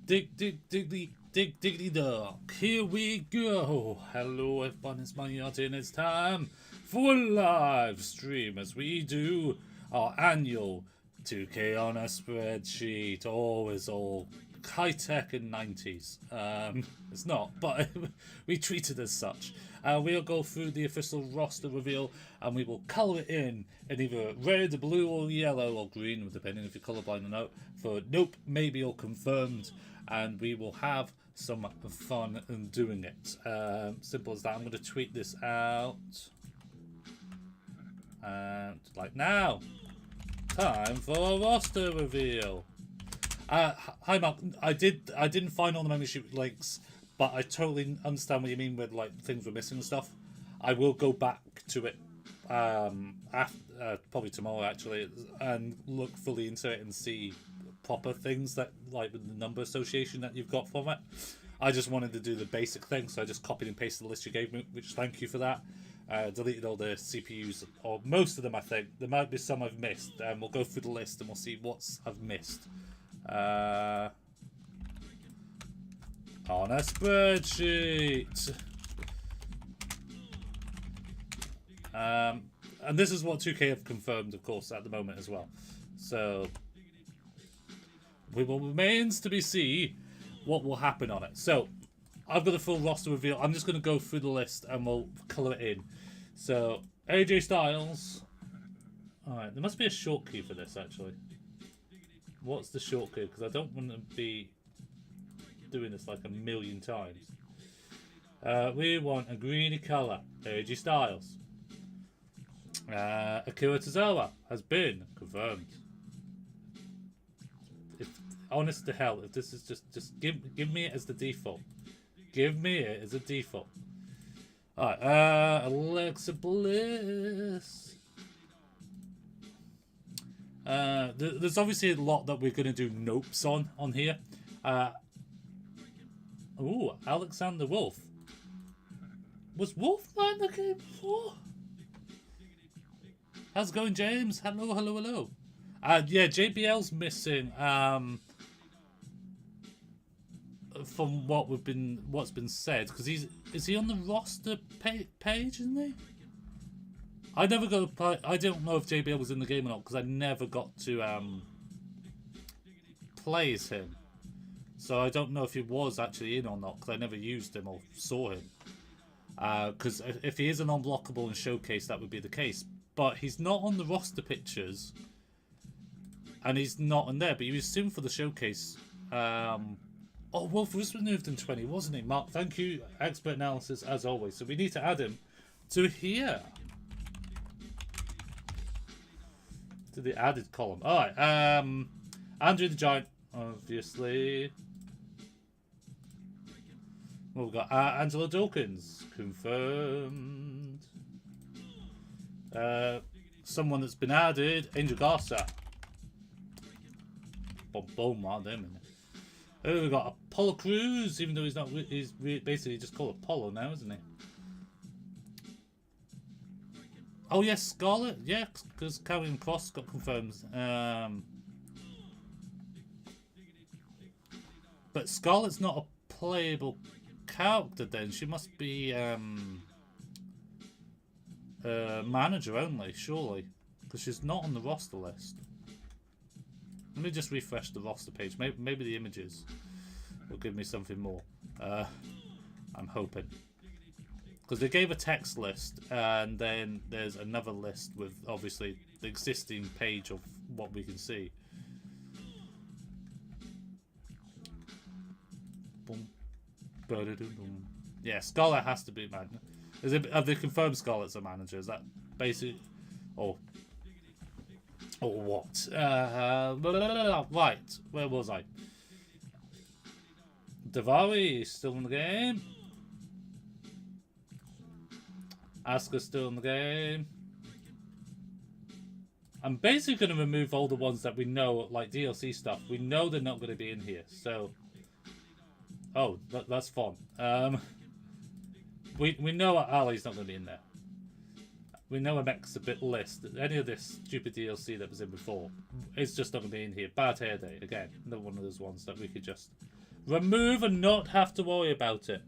Diggity dog. Here we go. Hello everyone, it's my yard and it's time for a live stream as we do our annual 2K on a spreadsheet. Always all high-tech and 90s. It's not, but we treat it as such. We'll go through the official roster reveal and we will colour it in either red, blue or yellow or green, depending if you're colourblind or not, for nope, maybe or confirmed, and we will have some fun in doing it. Simple as that. I'm going to tweet this out. And like now, time for a roster reveal. Hi Mark, I didn't find all the membership links, but I totally understand what you mean with like things were missing and stuff. I will go back to it after, probably tomorrow actually, and look fully into it and see proper things that like with the number association that you've got from it. I just wanted to do the basic thing, so I just copied and pasted the list you gave me, which thank you for that. Deleted all the CPUs, or most of them I think. There might be some I've missed, and we'll go through the list and we'll see what's I've missed. On a spreadsheet. And this is what 2K have confirmed, of course, at the moment as well. So we will remains to be seen what will happen on it. So I've got a full roster reveal. I'm just going to go through the list and we'll colour it in. So AJ Styles. Alright, there must be a short key for this actually. What's the short key? Because I don't want to be doing this like a million times. We want a greeny colour. AJ Styles. Akira Tozawa has been confirmed. If honest to hell, if this is just give me it as the default. Give me it as a default. Alright, Alexa Bliss. There's obviously a lot that we're going to do nopes on here. Ooh, Alexander Wolf. Was Wolf in the game before? How's it going, James? Hello, hello, hello. Yeah, JBL's missing. From what's been said, because is he on the roster page, isn't he? I never got to play. I don't know if JBL was in the game or not because I never got to play as him. So I don't know if he was actually in or not because I never used him or saw him. Because if he is an unblockable and showcase, that would be the case. But he's not on the roster pictures, and he's not on there. But he was soon for the showcase. Oh, Wolf was removed in 20, wasn't he? Mark, thank you. Expert analysis as always. So we need to add him to here. To the added column. Alright, Andrew the Giant, obviously. Well, we've got Angelo Dawkins, confirmed. Someone that's been added, Angel Garza. Boom, boom, aren't them in there. Oh, we've got Apollo Crews, even though he's not, he's basically just called Apollo now, isn't he? Oh yes, Scarlett, yeah, because Karrion Kross got confirmed. But Scarlett's not a playable character then. She must be manager only, surely. Because she's not on the roster list. Let me just refresh the roster page. Maybe the images will give me something more. I'm hoping. Because they gave a text list, and then there's another list with, obviously, the existing page of what we can see. Boom. Boom. Yeah, Scarlett has to be manager. Have they confirmed Scarlett's a manager? Is that basically... Or what? Right, where was I? Davari is still in the game. Asuka's still in the game. I'm basically going to remove all the ones that we know, like DLC stuff. We know they're not going to be in here, so... Oh, that's fun. We know Ali's not going to be in there. We know MX a bit less. Any of this stupid DLC that was in before, it's just not going to be in here. Bad Hair Day, again. Another one of those ones that we could just Remove and not have to worry about it.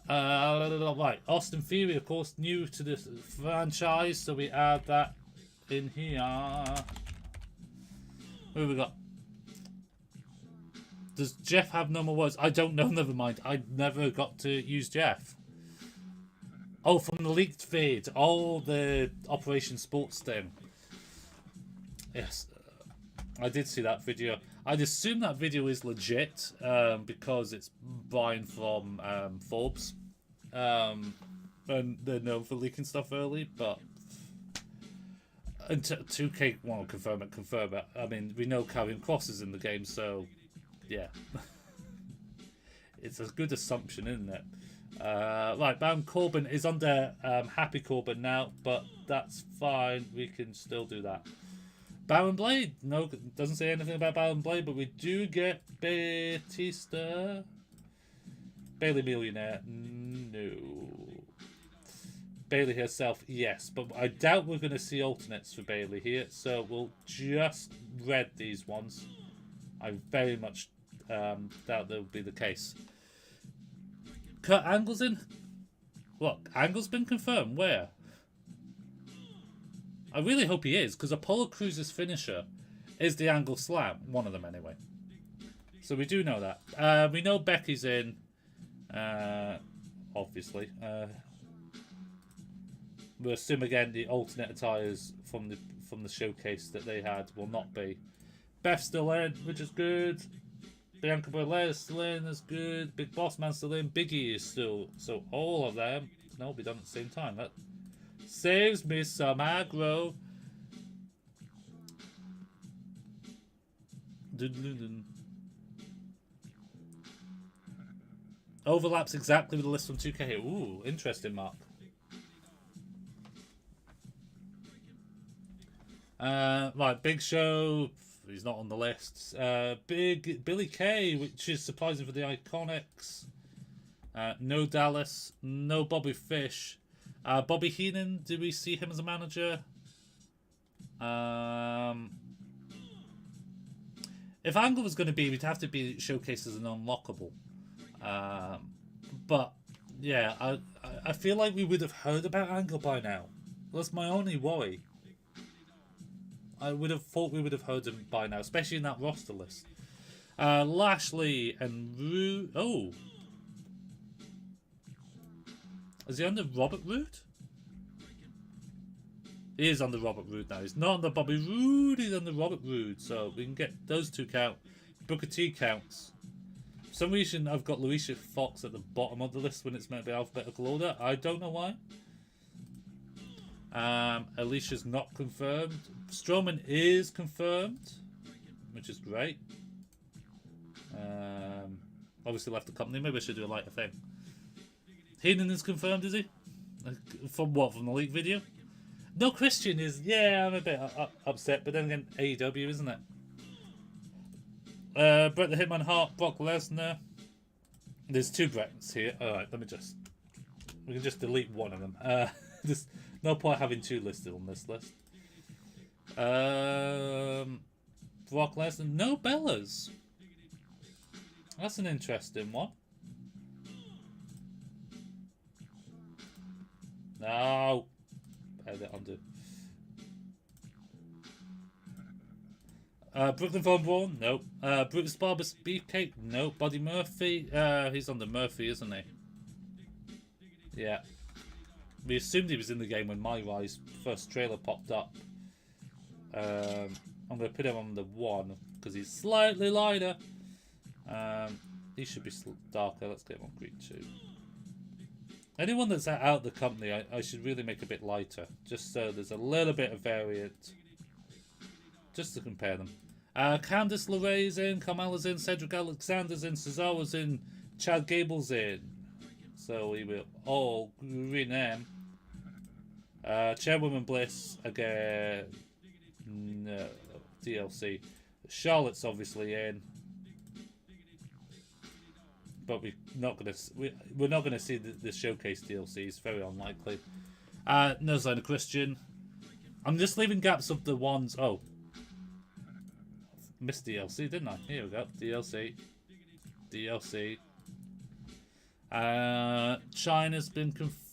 Right, Austin Theory, of course, new to this franchise, so we add that in here. Who we got? Does Jeff have no more words? I don't know, never mind. I never got to use Jeff. Oh, from the leaked vid. Oh, the Operation Sports thing. Yes, I did see that video. I'd assume that video is legit because it's Brian from Forbes. And they're known for leaking stuff early, but until 2K won't confirm it. I mean, we know Karrion Kross is in the game, so yeah. It's a good assumption, isn't it? Right, Baron Corbin is under Happy Corbin now, but that's fine. We can still do that. Baron Blade, no, doesn't say anything about Baron Blade, but we do get Batista. Bailey Millionaire, no. Bailey herself, yes, but I doubt we're going to see alternates for Bailey here, so we'll just read these ones. I very much doubt that will be the case. Kurt Angle's in? What? Angle's been confirmed? Where? I really hope he is, because Apollo Crews' finisher is the Angle Slam. One of them, anyway. So we do know that. We know Becky's in, obviously. We assume, again, the alternate attires from the showcase that they had will not be. Beth's still in, which is good. Bianca Belair's still in, that's good. Big Boss Man's still in. Biggie is still. So all of them can all be done at the same time. That saves me some aggro. Overlaps exactly with the list from 2K here. Ooh, interesting, Mark. Right, Big Show. He's not on the list. Big Billy Kay, which is surprising for the Iconics. No Dallas. No Bobby Fish. Bobby Heenan, do we see him as a manager? If Angle was going to be, we'd have to be showcased as an unlockable. But, yeah, I feel like we would have heard about Angle by now. That's my only worry. I would have thought we would have heard him by now, especially in that roster list. Lashley and Roode. Oh. Is he under Robert Roode? He is under Robert Roode now. He's not under Bobby Roode, he's under Robert Roode. So we can get those two count. Booker T counts. For some reason, I've got Lucia Fox at the bottom of the list when it's meant to be alphabetical order. I don't know why. Alicia's not confirmed. Strowman is confirmed, which is great. Obviously left the company. Maybe I should do a lighter thing. Heathen is confirmed, is he? From what? From the leak video? No, Christian is. Yeah, I'm a bit upset, but then again, AEW, isn't it? Bret the Hitman Hart, Brock Lesnar. There's two Brets here. Alright, let me just. We can just delete one of them. There's no point having two listed on this list. Brock Lesnar. No Bellas. That's an interesting one. No. Edit undo. Brooklyn Von Braun? Nope. Brutus Barber's Beefcake? Nope. Buddy Murphy? He's under Murphy, isn't he? Yeah. We assumed he was in the game when My Rise first trailer popped up. I'm going to put him on the 1 because he's slightly lighter. He should be darker. Let's get him on green 2. Anyone that's out the company, I should really make a bit lighter. Just so there's a little bit of variant. Just to compare them. Candice LeRae's in, Carmella's in, Cedric Alexander's in, Cesaro's in, Chad Gable's in. So we will all rename. Chairwoman Bliss again. No, DLC. Charlotte's obviously in, but we're not gonna see the showcase DLC. It's very unlikely. No sign of Christian. I'm just leaving gaps of the ones. Oh, missed DLC, didn't I? Here we go. DLC. DLC. China's been confirmed.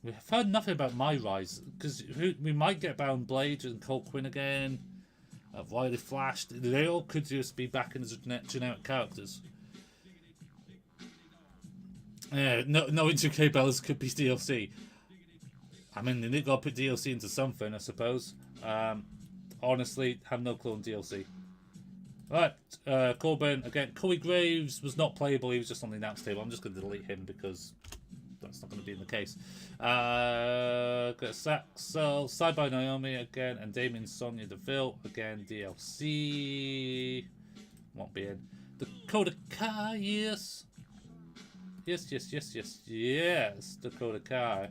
We've heard nothing about My Rise, because we might get Baron Blade and Cole Quinn again. Riley Flash. They all could just be back in as generic characters. Yeah, no 2K Bellas could be DLC. I mean, they got to put DLC into something, I suppose. Honestly, have no clue on DLC. Right, Corbin again. Corey Graves was not playable. He was just on the announce table. I'm just going to delete him because that's not going to be in the case. Got Saxel, Side by Naomi again, and Damien Sonya Deville again. DLC won't be in. Dakota Kai, yes. Yes. Dakota Kai.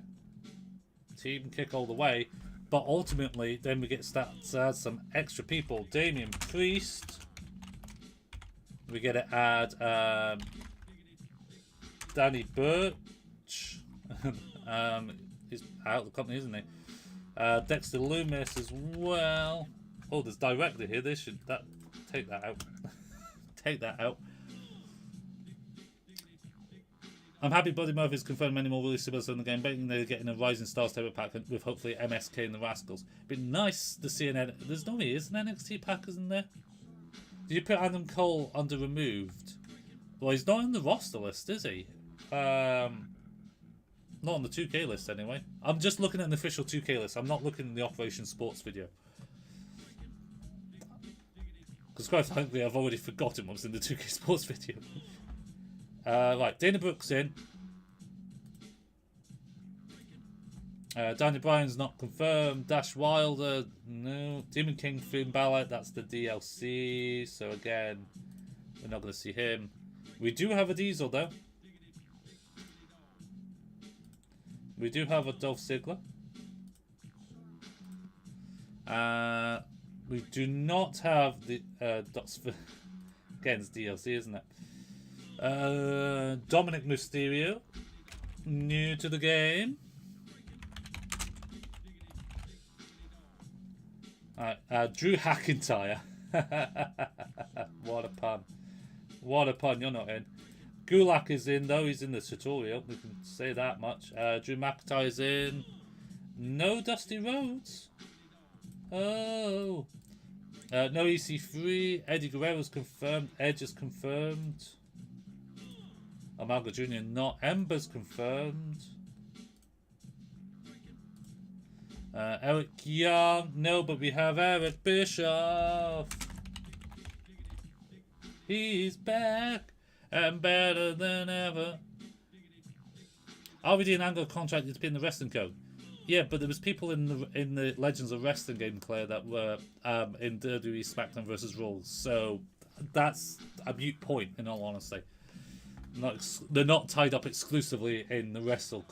Team kick all the way. But ultimately, then we get to add some extra people. Damian Priest. We get to add Danny Burch. He's out of the company, isn't he? Dexter Loomis as well. Oh, there's director here. They should take that out. Take that out. I'm happy Buddy Murphy's confirmed many more releases in the game, betting they're getting a Rising Stars type of pack with hopefully MSK and the Rascals. It'd be nice to see there's no way, isn't NXT Packers in there? Did you put Adam Cole under removed? Well, he's not in the roster list, is he? Not on the 2K list anyway. I'm just looking at an official 2K list. I'm not looking at the Operation Sports video. Because quite frankly, I've already forgotten what was in the 2K Sports video. Right, Dana Brooks in. Danny Bryan's not confirmed. Dash Wilder, no. Demon King, Finn Balor, that's the DLC. So again, we're not going to see him. We do have a Diesel though. We do have a Dolph Ziggler. We do not have the again, it's DLC, isn't it? Dominic Mysterio, new to the game. Drew McIntyre. What a pun. What a pun, you're not in. Gulak is in though, he's in the tutorial, we can say that much. Drew McIntyre's in. No Dusty Rhodes. Oh. No EC3. Eddie Guerrero's confirmed. Edge is confirmed. Omega Jr. not. Ember's confirmed. Eric Young. No, but we have Eric Bischoff. He's back and better than ever. RVD and Angle contracted to be in the wrestling code. Yeah, but there was people in the Legends of Wrestling game, Claire, that were in WWE SmackDown vs. Raw. So that's a mute point, in all honesty. They're not tied up exclusively in the wrestling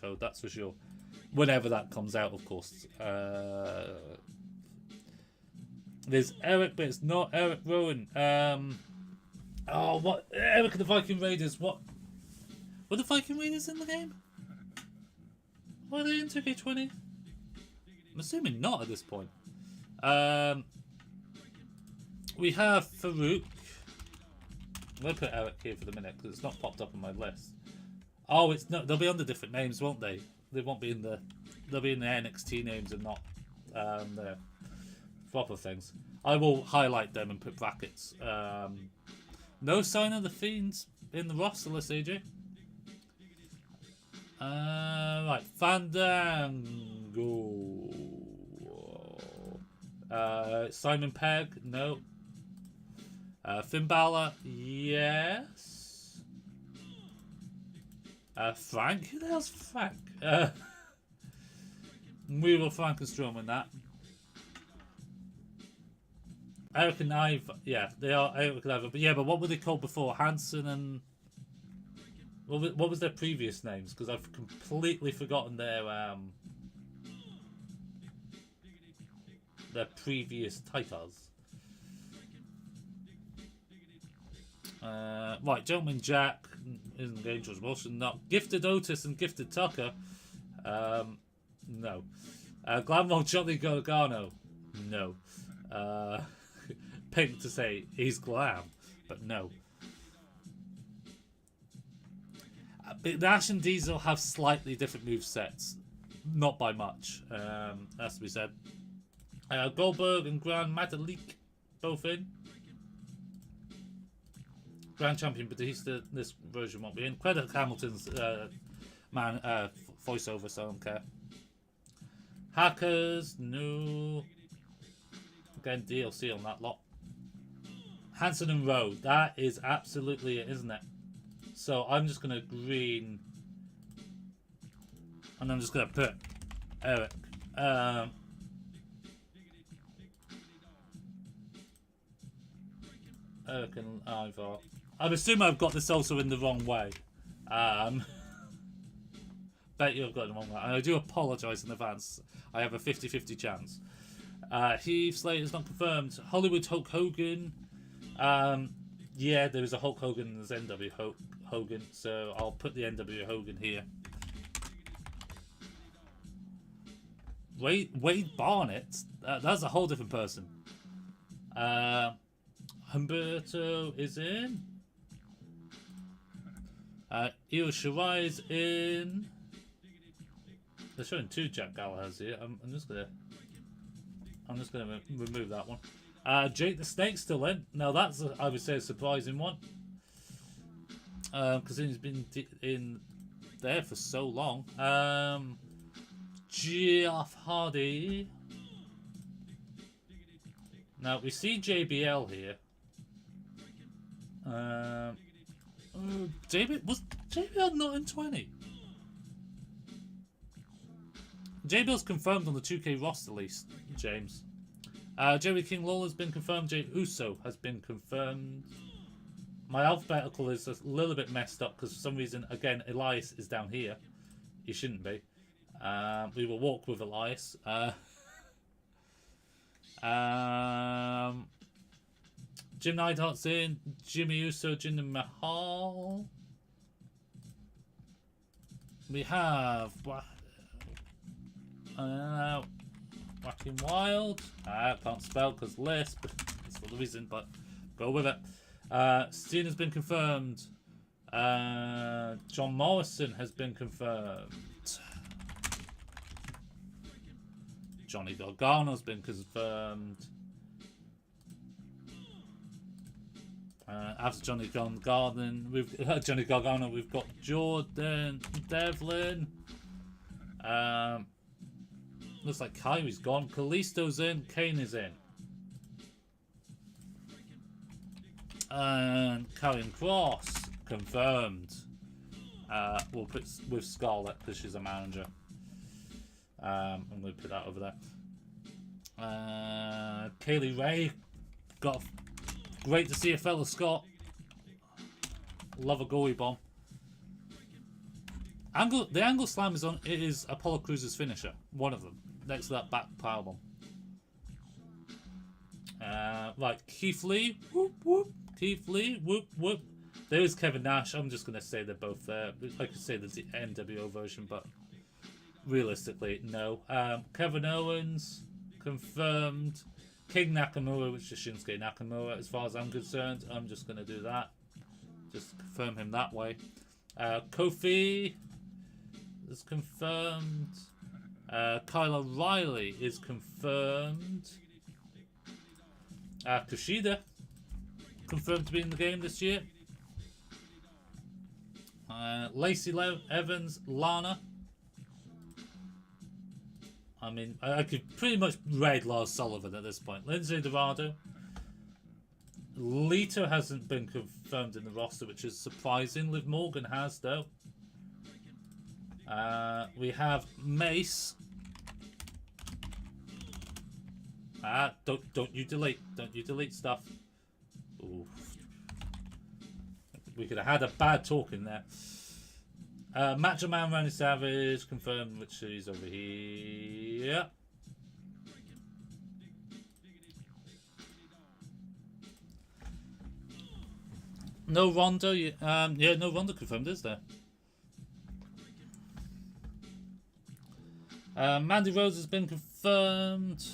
code, that's for sure. Whenever that comes out, of course. There's Eric, but it's not Eric Rowan. What? Eric and the Viking Raiders. What? Were the Viking Raiders in the game? Were they in 2K20? I'm assuming not at this point. We have Farouk. I'm going to put Eric here for the minute because it's not popped up on my list. Oh, it's not. They'll be under different names, won't they? They won't be in the. They'll be in the NXT names and not the proper things. I will highlight them and put brackets. No sign of the Fiends in the roster list, AJ. Right, Fandango. Simon Pegg, no. Finn Balor, yes. Frank, who the hell's Frank? We will Frankenstrom in that. Eric and Ive, yeah, they are Eric and Ive. But yeah, but what were they called before? Hanson and what was their previous names? Because I've completely forgotten their previous titles. Right, Gentleman Jack isn't Dangerous Wilson. Not Gifted Otis and Gifted Tucker. No. Glamwell Johnny Gargano. No. Pink to say he's glam, but no. Nash and Diesel have slightly different move sets, not by much. Has to be said. Goldberg and Grand Metalik both in. Grand Champion Batista, this version won't be in. Credit Hamilton's voiceover, so I don't care. Hackers, no. Again, DLC on that lot. Hanson and Rowe, that is absolutely it, isn't it? So I'm just going to green. And I'm just going to put Eric. Eric and Ivar. I'm assuming I've got this also in the wrong way. Bet you I've got it the wrong way. And I do apologise in advance. I have a 50-50 chance. Heath Slater is not confirmed. Hollywood Hulk Hogan. Yeah, there is a Hulk Hogan and there's NW Hogan. So I'll put the NW Hogan here. Wade Barnett? That's a whole different person. Humberto is in. Io Shirai is in. They're showing 2 Jack Gallagher's here. I'm just gonna remove that one. Jake the Snake's still in. Now that's I would say a surprising one. Because he's been in there for so long. Jeff Hardy. Now we see JBL here. Was JBL not in 20? JBL's confirmed on the 2K roster list, James. Jerry King Lawler's been confirmed. Jay Uso has been confirmed. My alphabetical is a little bit messed up because for some reason, again, Elias is down here. He shouldn't be. We will walk with Elias. Jim Neidhart's in. Jimmy Uso, Jinder Mahal. We have Whacking Wild. I can't spell because Lisp. That's not the reason, but go with it. Cena's been confirmed. John Morrison has been confirmed. Johnny Gargano's been confirmed. After Johnny Gargano, we've got Jordan Devlin. Looks like Kyrie's gone. Kalisto's in. Kane is in. And Karrion Kross confirmed. We'll put with Scarlett because she's a manager. I'm going to put that over there. Kaylee Ray. Great to see a fellow Scot. Love a goalie bomb. The Angle Slam is on. It is Apollo Crews' finisher. One of them. Next to that back pile bomb. Right, Keith Lee. Whoop whoop. Keith Lee. Whoop whoop. There is Kevin Nash. I'm just going to say they're both there. I could say there's the NWO version, but realistically, no. Kevin Owens. Confirmed. King Nakamura, which is Shinsuke Nakamura, as far as I'm concerned. I'm just going to do that. Just confirm him that way. Kofi is confirmed. Kyle O'Reilly is confirmed. Kushida confirmed to be in the game this year. Lacey Evans, Lana. I mean, I could pretty much raid Lars Sullivan at this point. Lindsay Dorado. Lita hasn't been confirmed in the roster, which is surprising. Liv Morgan has, though. We have Mace. Don't you delete stuff. Ooh. We could have had a bad talk in there. Macho Man Randy Savage confirmed, which is over here. No Ronda. Yeah, no Ronda confirmed, is there? Mandy Rose has been confirmed.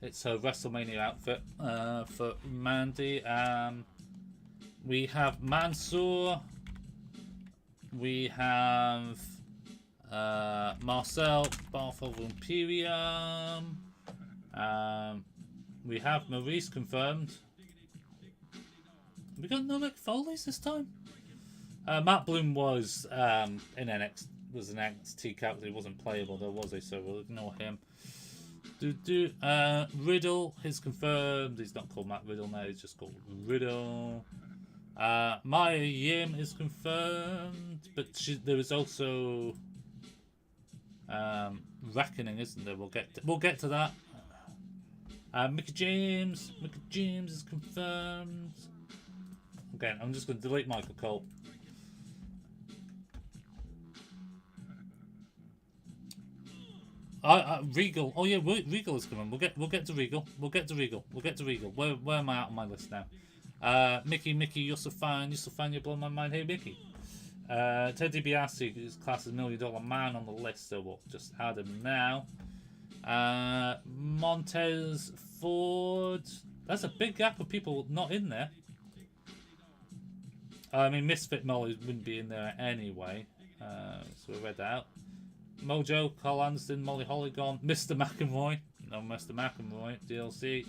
It's her WrestleMania outfit for Mandy. We have Mansoor. We have Marcel, Bath of Imperium. We have Maurice confirmed. We got no Mick Foley's this time. Matt Bloom was in NXT, was an NXT character. He wasn't playable though, was he? So we'll ignore him. Riddle is confirmed. He's not called Matt Riddle now. He's just called Riddle. Maya Yim is confirmed, but there is also Reckoning, isn't there? We'll get to that. Mickey James is confirmed. Again, I'm just going to delete Michael Cole. Regal. Oh yeah, Regal is coming. We'll get to Regal. We'll get to Regal. Where am I at on my list now? Mickey, you're so fine. You blow my mind. Hey, Mickey. Ted DiBiase is classed as $1 Million Man on the list, so we'll just add him now. Montez Ford. That's a big gap of people not in there. I mean, Misfit Molly wouldn't be in there anyway, so we read that out. Mojo, Carl Anderson, Molly Holly gone. Mr. McEnroy. No, Mr. McEnroy. DLC.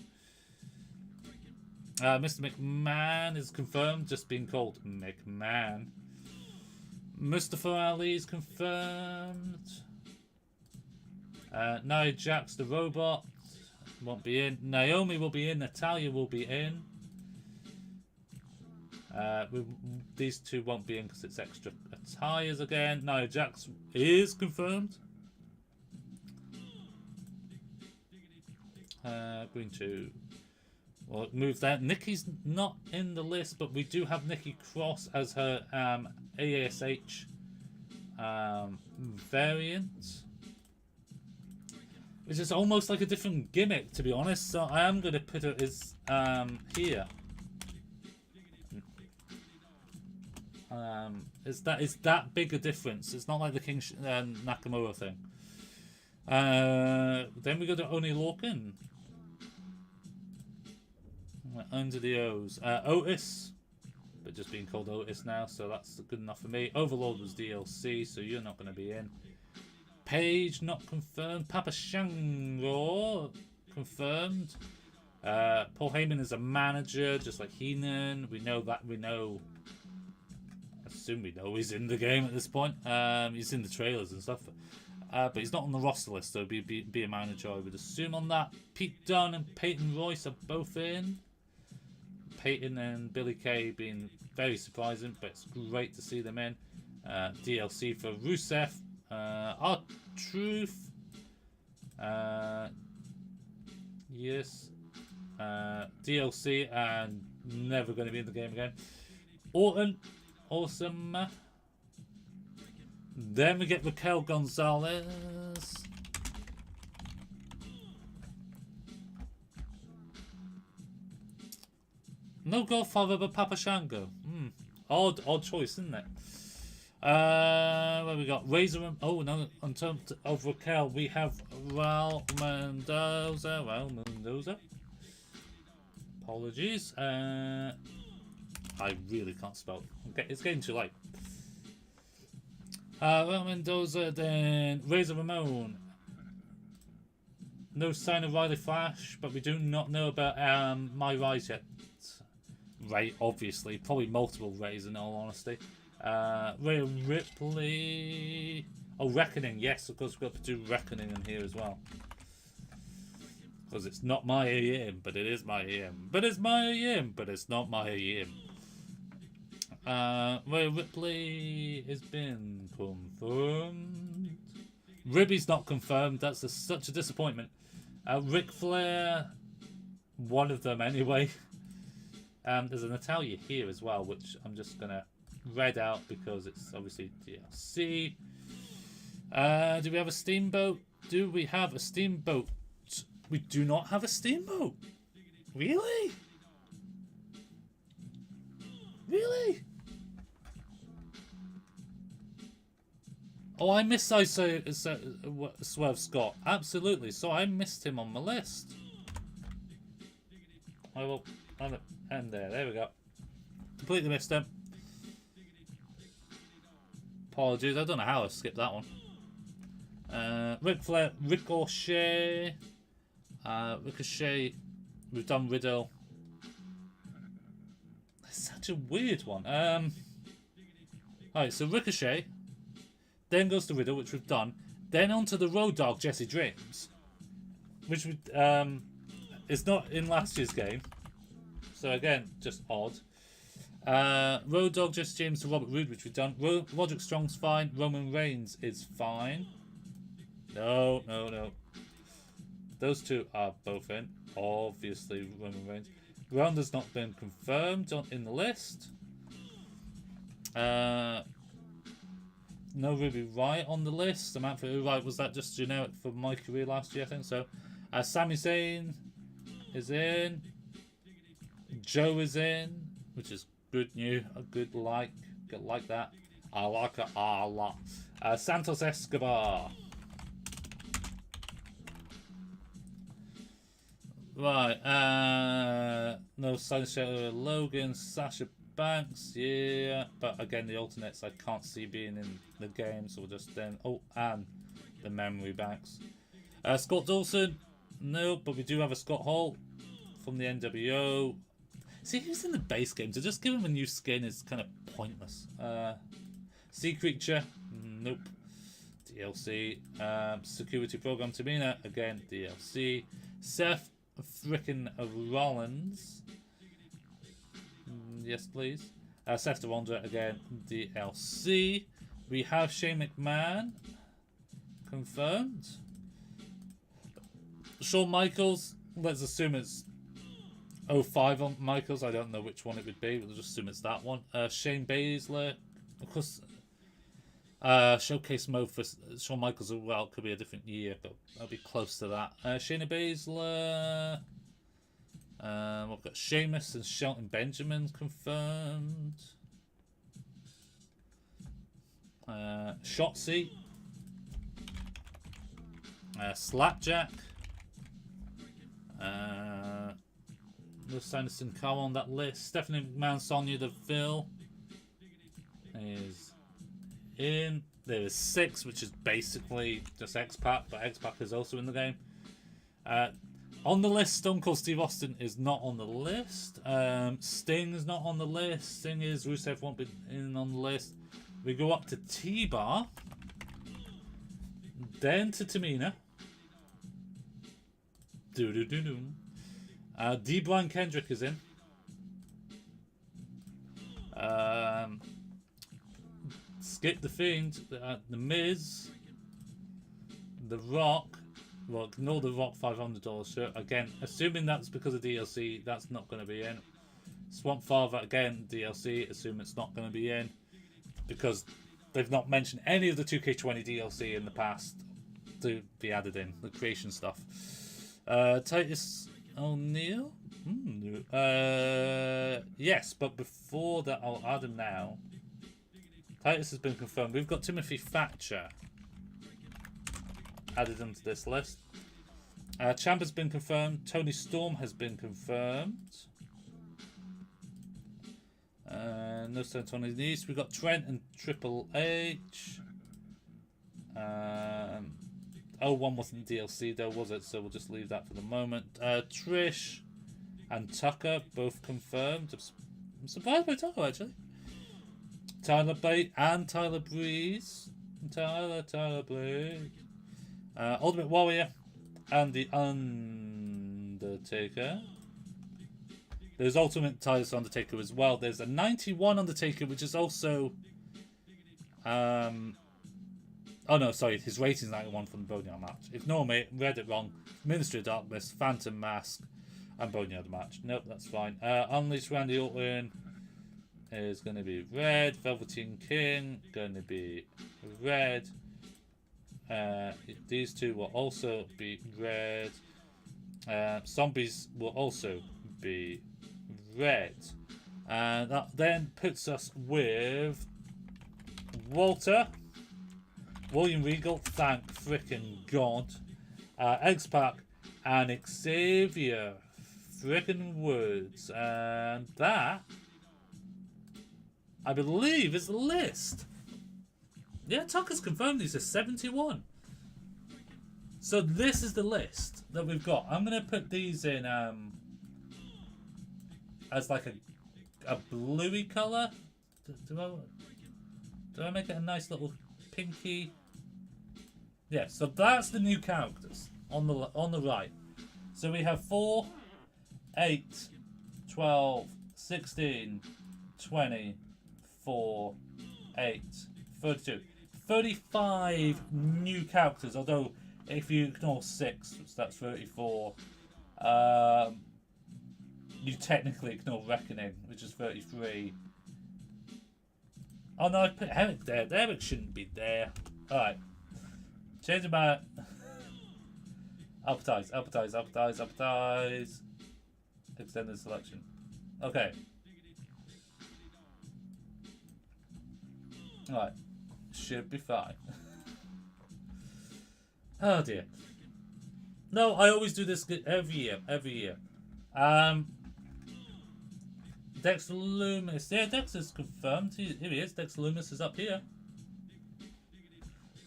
Mr. McMahon is confirmed, just being called McMahon. Mustafa Ali is confirmed. Nia Jax, the robot, won't be in. Naomi will be in. Natalia will be in. These two won't be in because it's extra attires again. Nia Jax is confirmed. Going to move that. Nikki's not in the list, but we do have Nikki Cross as her ASH variant, which is almost like a different gimmick, to be honest. So I am going to put it as here. Is that big a difference? It's not like the King Nakamura thing. Then we go to Oni Lorcan. Under the O's. Otis, but just being called Otis now, so that's good enough for me. Overlord was DLC, so you're not going to be in. Paige not confirmed. Papa Shango confirmed. Paul Heyman is a manager, just like Heathen. We know that. I assume we know he's in the game at this point. He's in the trailers and stuff, but he's not on the roster list, so be a manager, I would assume on that. Pete Dunne and Peyton Royce are both in. Peyton and Billy Kay being very surprising, but it's great to see them in. DLC for Rusev, R-Truth, yes, DLC, and never going to be in the game again. Orton, awesome. Then we get Raquel Gonzalez. No Godfather, but Papa Shango. Odd choice, isn't it? Where we got Razor. Oh no! On terms of Raquel, we have Raul Mendoza. Apologies. I really can't spell. It's getting too late. Raul Mendoza, then Razor Ramon. No sign of Riley Flash, but we do not know about My Rise yet. Ray, obviously, probably multiple Rays in all honesty. Rhea Ripley. Oh, Reckoning, yes, of course we've got to do Reckoning in here as well. Because it's not my AM, but it is my AM. But it's my AM, but it's not my AM. Rhea Ripley has been confirmed. Ribby's not confirmed. That's such a disappointment. Ric Flair, one of them anyway. There's a Natalia here as well, which I'm just going to read out because it's obviously DLC. Do we have a Steamboat? Do we have a Steamboat? We do not have a Steamboat. Really? Really? Oh, I missed Swerve Scott. Absolutely. So I missed him on my list. I will end there. There we go. Completely missed him. Apologies. I don't know how I skipped that one. Ric Flair, Ricochet. Ricochet. We've done Riddle. It's such a weird one. Alright, so Ricochet. Then goes to Riddle, which we've done. Then on to the Road Dogg, Jesse James. Which we, is not in last year's game. So again, just odd. Road Dogg, Jesse James to Robert Roode, which we've done. Roderick Strong's fine. Roman Reigns is fine. No. Those two are both in. Obviously, Roman Reigns. Ronda's not been confirmed in the list. No Ruby Riott on the list. Samantha Wright, was that just generic for my career last year? I think so. Sami Zayn is in. Joe is in, which is good news. A good like that. I like it a lot. Santos Escobar. Right. No Sasha Logan, Sasha Banks, yeah, but again the alternates I can't see being in the game, so we'll just then and the memory banks. Scott Dawson, no, but we do have a Scott Hall from the NWO. See, he was in the base game, so just give him a new skin is kind of pointless. Sea Creature, nope. DLC. Security Program Tamina, again DLC. Seth frickin' Rollins. Yes, please. Seth DeWanda, again, DLC. We have Shane McMahon. Confirmed. Shawn Michaels. Let's assume it's 05 on Michaels. I don't know which one it would be. We'll just assume it's that one. Shane Baszler. Of course, showcase mode for Shawn Michaels as well. Could be a different year, but I'll be close to that. Shayna Baszler. We've got Sheamus and Shelton Benjamin confirmed. Shotzi. Slapjack. No Sanderson Carl on that list. Stephanie McMahon, Sonya Deville is in. There is 6, which is basically just X-Pac, but X-Pac is also in the game. On the list, Stone Cold Steve Austin is not on the list. Sting is not on the list. Sting is. Rusev won't be in on the list. We go up to T-Bar. Then to Tamina. D. Brian Kendrick is in. Skip the Fiend. The Miz. The Rock. Well, ignore the Rock $500 shirt. Again, assuming that's because of DLC, that's not going to be in. Swamp Father, again, DLC, assume it's not going to be in. Because they've not mentioned any of the 2K20 DLC in the past to be added in. The creation stuff. Titus O'Neil? Yes, but before that, I'll add him now. Titus has been confirmed. We've got Timothy Thatcher added into this list. Champ has been confirmed. Tony Storm has been confirmed. No sense on his knees. We've got Trent and Triple H. 01 wasn't DLC though, was it? So we'll just leave that for the moment. Trish and Tucker both confirmed. I'm surprised by Tucker actually. Tyler Bate and Tyler Breeze. Tyler Breeze. Ultimate Warrior and the Undertaker. There's Ultimate Titus Undertaker as well. There's a 91 Undertaker, which is also oh no, sorry, his rating's 91 from the Boneyard match. Ignore me, read it wrong. Ministry of Darkness, Phantom Mask, and Boneyard match. Nope, that's fine. Unleashed Randy Orton is going to be red. Velveteen King going to be red. These two will also be red. Zombies will also be red. And that then puts us with Walter, William Regal, thank frickin' God. X-Pac and Xavier. Frickin' words. And that, I believe, is the list. Yeah, Tucker's confirmed these are 71. So this is the list that we've got. I'm going to put these in as like a bluey colour. Do I make it a nice little pinky? Yeah, so that's the new characters on the right. So we have 4, 8, 12, 16, 20, 4, 8, 32. 35 new characters, although if you ignore 6, so that's 34, you technically ignore Reckoning, which is 33. Oh no, I put Eric there. Eric shouldn't be there. Alright. Change him out. Advertise. Extended selection. Okay. Alright. Should be fine. Oh dear. No, I always do this every year. Dexter Loomis. Yeah, Dexter's confirmed. Here he is. Dexter Loomis is up here.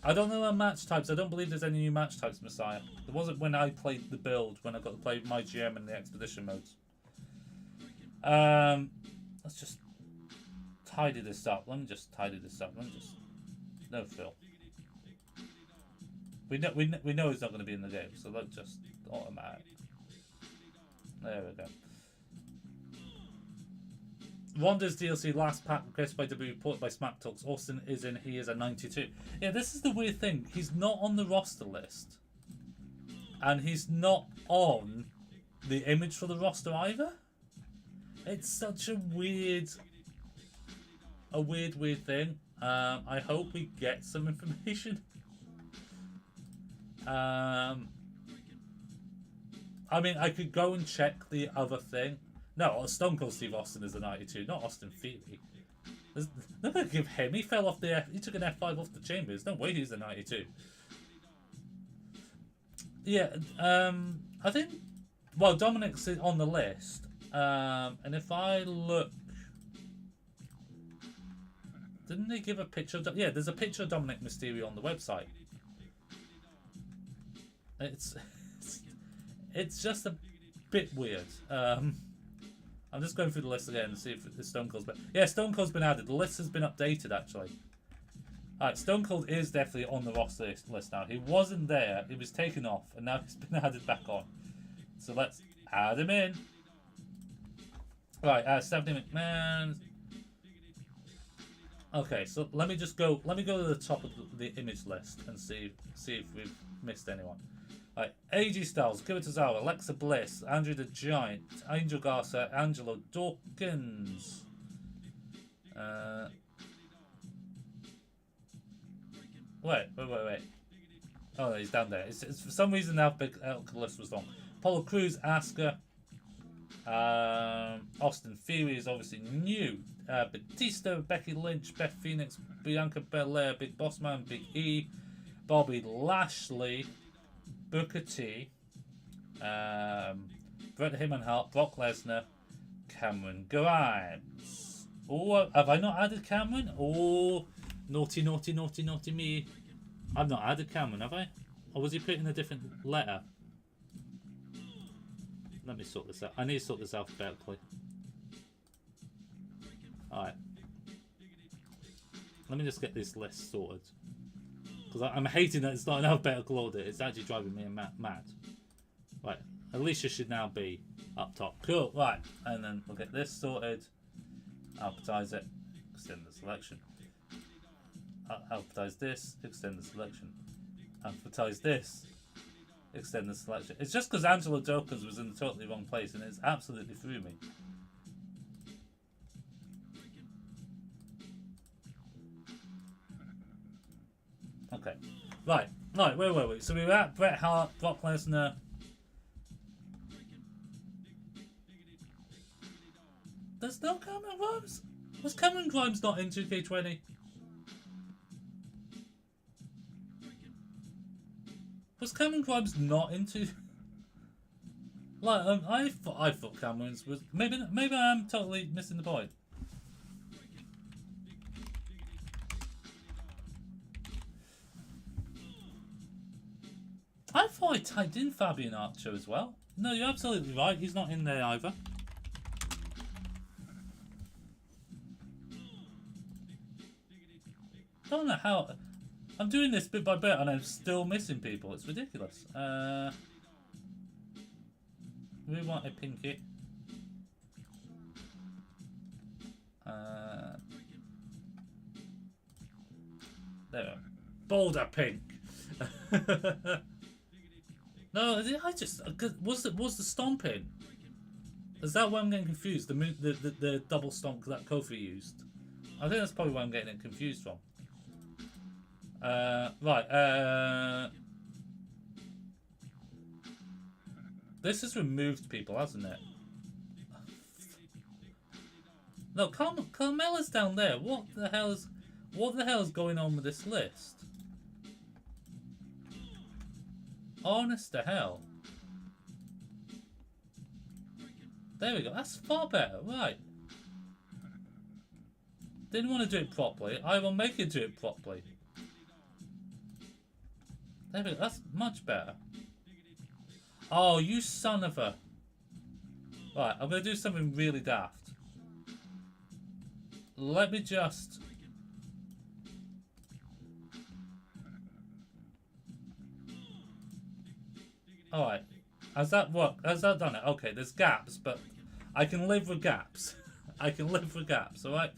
I don't know our match types. I don't believe there's any new match types, Messiah. There wasn't when I played the build, when I got to play my GM in the expedition modes. Let's just tidy this up. Let me just tidy this up. No Phil. We know he's not going to be in the game, so let's just automatic. There we go. Ronda's DLC last pack requested by WWE, reported by Smack Talks. Austin is in. He is a 92. Yeah, this is the weird thing. He's not on the roster list, and he's not on the image for the roster either. It's such a weird thing. I hope we get some information. I mean, I could go and check the other thing. No, Stone Cold Steve Austin is a 92, not Austin Theory. They're not going to give him. He fell off the he took an F5 off the Chambers. No way he's a 92. Yeah, I think, well, Dominic's on the list. And if I look, didn't they give a picture of, yeah, there's a picture of Dominic Mysterio on the website. It's just a bit weird. I'm just going through the list again and see if the Stone Cold's been... Yeah, Stone Cold's been added. The list has been updated, actually. Alright, Stone Cold is definitely on the roster list now. He wasn't there. He was taken off, and now he's been added back on. So let's add him in. Right, Stephanie McMahon. Okay, so let me go to the top of the image list and see if we've missed anyone. Right, AJ Styles, Kira Tozawa, Alexa Bliss, Andrew the Giant, Angel Garza, Angelo Dawkins. Wait. Oh, no, he's down there. It's for some reason the alphabetical list was wrong. Apollo Crews, Asuka, Austin Theory is obviously new. Batista, Becky Lynch, Beth Phoenix, Bianca Belair, Big Boss Man, Big E, Bobby Lashley, Booker T, Bret Heyman Hart, Brock Lesnar, Cameron Grimes. Oh, have I not added Cameron? Oh, naughty me. I've not added Cameron, have I? Or was he put in a different letter? Let me sort this out. I need to sort this alphabetically. Alright. Let me just get this list sorted. Because I'm hating that it's not an alphabetical order. It's actually driving me mad. Right. Alicia should now be up top. Cool. Right. And then we'll get this sorted. Alphabetize it. Extend the selection. Alphabetize this. Extend the selection. Alphabetize this. Extend the selection. It's just because Angelo Dawkins was in the totally wrong place and it's absolutely threw me. Okay. Right. Wait. So we were at Bret Hart, Brock Lesnar. There's no Cameron Grimes? Was Cameron Grimes not in 2K20? Was Cameron Grimes not into? Like, I thought Cameron's was maybe I am totally missing the point. I thought I typed in Fabian Archer as well. No, you're absolutely right. He's not in there either. Don't know how. I'm doing this bit by bit and I'm still missing people. It's ridiculous. We want a pinky. There we go. Boulder pink. No, I just was the stomping. Is that why I'm getting confused? The double stomp that Kofi used. I think that's probably why I'm getting it confused from. Right. This has removed people, hasn't it? No, Carmella's down there. What the hell is going on with this list? Honest to hell. There we go. That's far better. Right. Didn't want to do it properly. I will make you do it properly. There we go. That's much better. Oh, you son of a... Right, I'm going to do something really daft. Let me just... Alright. Has that worked? Has that done it? Okay, there's gaps, but I can live with gaps. I can live with gaps, alright?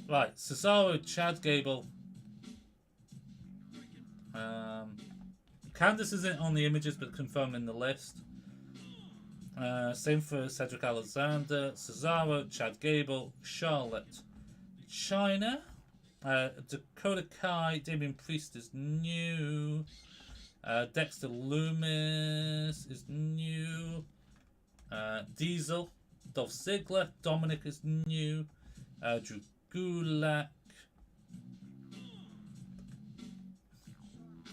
Right, Cesaro, Chad Gable. Candice isn't on the images, but confirmed in the list. Same for Cedric Alexander, Cesaro, Chad Gable, Charlotte, Chyna, Dakota Kai, Damian Priest is new. Dexter Lumis is new. Diesel, Dolph Ziggler, Dominic is new. Drew Gulak.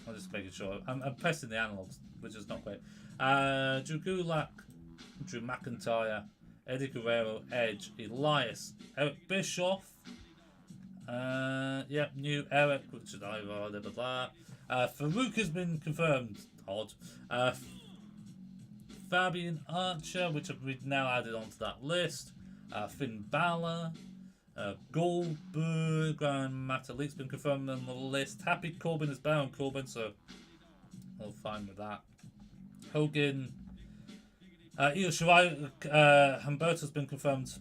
I'm just making sure. I'm pressing the analogs, which is not great. Drew Gulak, Drew McIntyre, Eddie Guerrero, Edge, Elias, Eric Bischoff. Yep, new Eric, which is either blah blah blah. Farouk has been confirmed. Odd. Fabian Archer, which we've now added onto that list. Finn Balor. Goldberg and Matalik's been confirmed on the list. Happy Corbin is Baron Corbin, so I'm fine with that. Hogan. Io Shirai, Humberto's been confirmed.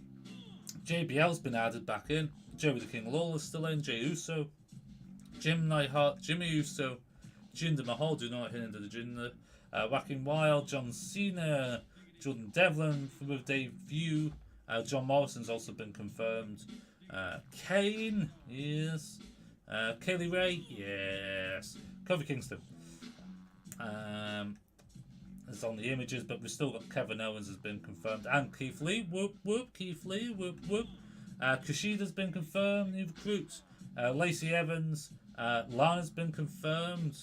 JBL's been added back in. Jerry the King Lawler's still in. Jey Uso. Jim Neidhart, Jimmy Uso, Jinder Mahal, do not hit into the Jinder. Whacking Wild, John Cena, Jordan Devlin with debut. John Morrison's also been confirmed. Kane, yes. Kaylee Ray, yes. Kofi Kingston. It's on the images, but we've still got Kevin Owens has been confirmed. And Keith Lee, whoop whoop, Keith Lee, whoop whoop. Kushida's been confirmed, new recruits. Lacey Evans, Lana's been confirmed.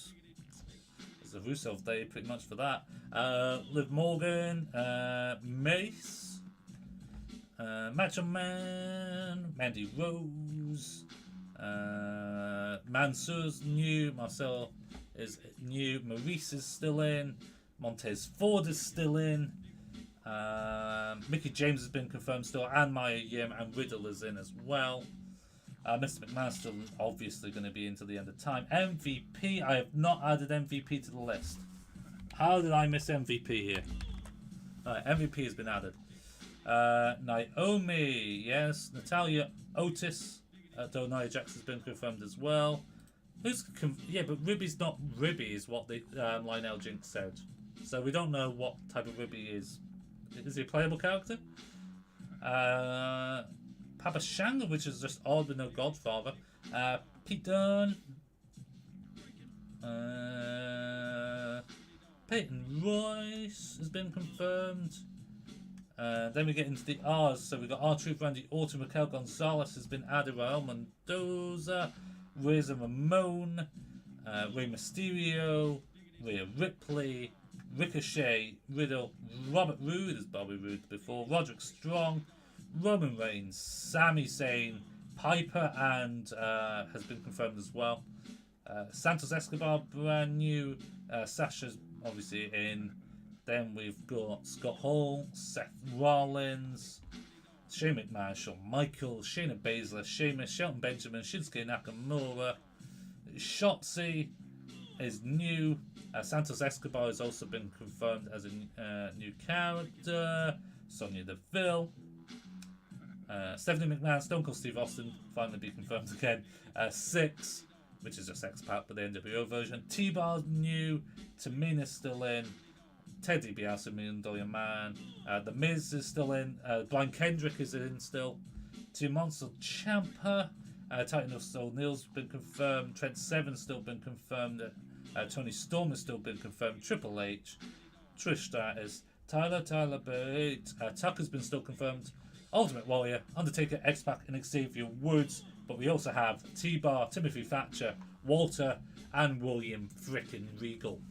It's a Rusev Day pretty much for that. Liv Morgan, Mace, Macho Man, Mandy Rose, Mansoor's new, Marcel is new, Maurice is still in, Montez Ford is still in, Mickey James has been confirmed still, and Maya Yim and Riddle is in as well. Mr. McMahon's still obviously going to be into the end of time. MVP, I have not added MVP to the list. How did I miss MVP here? Alright, MVP has been added. Naomi, yes. Natalia, Otis, though Nia Jackson's been confirmed as well. Yeah, but Ribby's not Ribby, is what the Lionel Jinx said. So we don't know what type of Ribby he is. Is he a playable character? Papa Shango, which is just odd with no Godfather. Pete Dunne. Peyton Royce has been confirmed. Then we get into the R's. So we've got R-Truth, Randy Orton, Raquel Gonzalez has been added. Raul Mendoza. Razor Ramon. Rey Mysterio, Rhea Ripley, Ricochet, Riddle, Robert Roode as Bobby Roode before, Roderick Strong, Roman Reigns, Sami Zayn, Piper, and has been confirmed as well. Santos Escobar, brand new. Sasha's obviously in. Then we've got Scott Hall, Seth Rollins, Shane McMahon, Shawn Michaels, Shayna Baszler, Sheamus, Shelton Benjamin, Shinsuke Nakamura. Shotzi is new. Santos Escobar has also been confirmed as a new character. Sonya Deville. Stephanie McMahon, Stone Cold Steve Austin finally be confirmed again. Six, which is just X-Pac, but the NWO version. T-Bar's new. Tamina's still in. Ted DiBiase, Million Dollar Man. The Miz is still in. Brian Kendrick is in still. Tommaso Ciampa. Titan of O'Neill's been confirmed. Trent Seven's still been confirmed. Tony Storm has still been confirmed. Triple H. Trish Stratus. Tyler Bate. Tucker's been still confirmed. Ultimate Warrior, Undertaker, X-Pac, and Xavier Woods. But we also have T-Bar, Timothy Thatcher, Walter, and William frickin' Regal.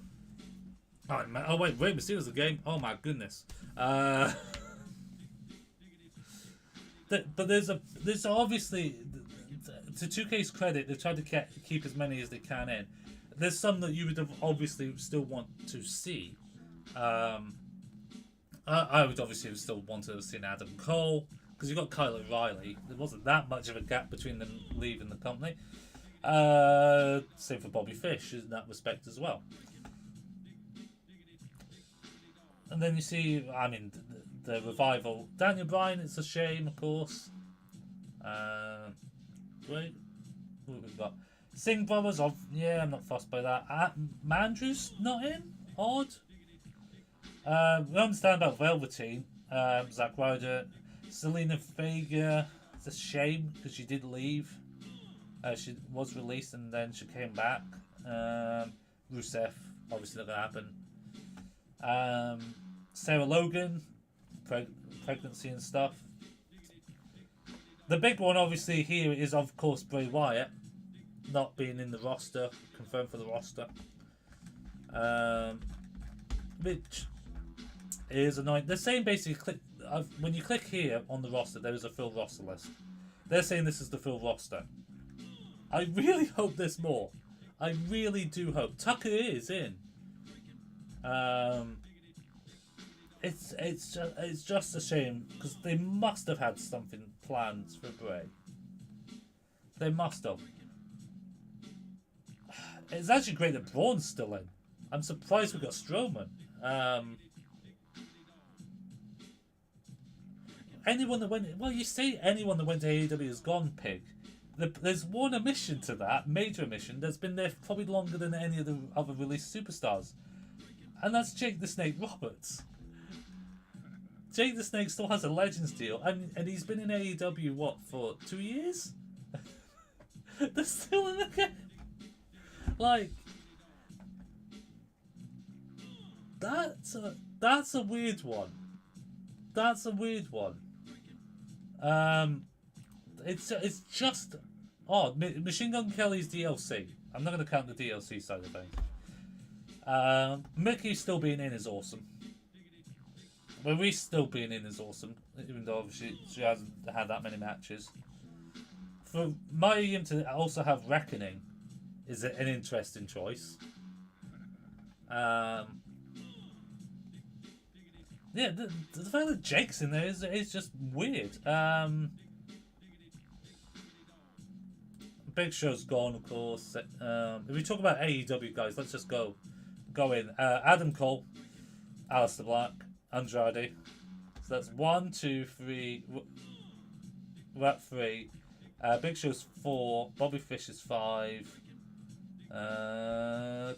Oh wait, Rey Mysterio's the game. Oh my goodness. But there's obviously, to 2K's credit, they've tried to keep as many as they can in. There's some that you would have obviously still want to see. I would obviously have still wanted to have seen Adam Cole, because you've got Kyle O'Reilly. There wasn't that much of a gap between them leaving the company. Same for Bobby Fish in that respect as well. And then you see, I mean, the revival. Daniel Bryan, it's a shame, of course. Wait, what have we got? Singh Brothers, yeah, I'm not fussed by that. Mandrew's not in? Odd. We understand about Velveteen. Zack Ryder. Selena Vega, it's a shame because she did leave. She was released and then she came back. Rusev, obviously not going to happen. Sarah Logan, pregnancy and stuff. The big one obviously here is of course Bray Wyatt not being in the roster, confirmed for the roster. Which is annoying. They're saying basically when you click here on the roster, there is a full roster list. They're saying this is the full roster. I really hope there's more. I really do hope. Tucker is in. It's just a shame because they must have had something planned for Bray. They must have. It's actually great that Braun's still in. I'm surprised we got Strowman. Anyone that went, well, you say anyone that went to AEW has gone, Pig. There's one omission to that, major omission, that's been there probably longer than any of the other released superstars. And that's Jake the Snake Roberts. Jake the Snake still has a Legends deal, and he's been in AEW, what, for 2 years? They're still in the game. Like, that's a weird one. That's a weird one. It's just odd. Machine Gun Kelly's DLC. I'm not going to count the DLC side of things. Mickey still being in is awesome. Maurice still being in is awesome, even though obviously she hasn't had that many matches. For Mayim to also have Reckoning is an interesting choice. Yeah, the fact that Jake's in there is just weird. Big Show's gone, of course. If we talk about AEW guys, let's just go in. Adam Cole, Aleister Black, Andrade. So that's 1, 2, 3. We're at 3. Big Show's 4. Bobby Fish is 5.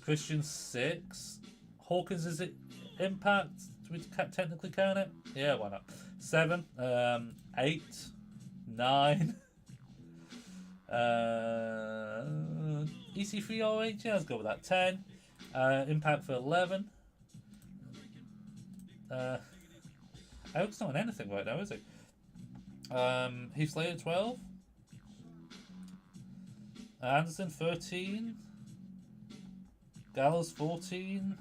Christian 6. Hawkins is it Impact? Do we technically count it? Yeah, why not? 7. 8. 9. EC3 ROH, yeah, let's go with that. 10. Impact for 11. Eric's not in anything right now, is he? Heath Slater 12. Anderson 13. Gallows 14.